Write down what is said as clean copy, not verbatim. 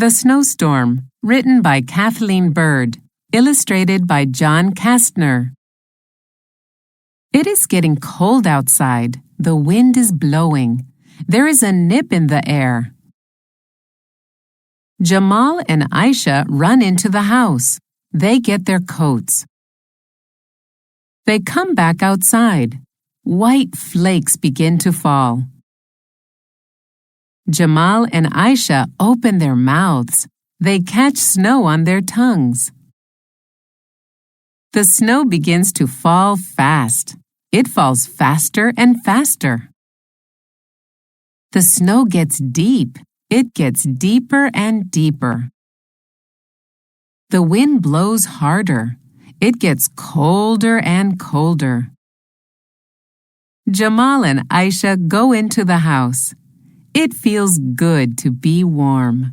The Snowstorm, written by Kathleen Bird, illustrated by John Kastner. It is getting cold outside. The wind is blowing. There is a nip in the air. Jamal and Aisha run into the house. They get their coats. They come back outside. White flakes begin to fall. Jamal and Aisha open their mouths. They catch snow on their tongues. The snow begins to fall fast. It falls faster and faster. The snow gets deep. It gets deeper and deeper. The wind blows harder. It gets colder and colder. Jamal and Aisha go into the house. It feels good to be warm.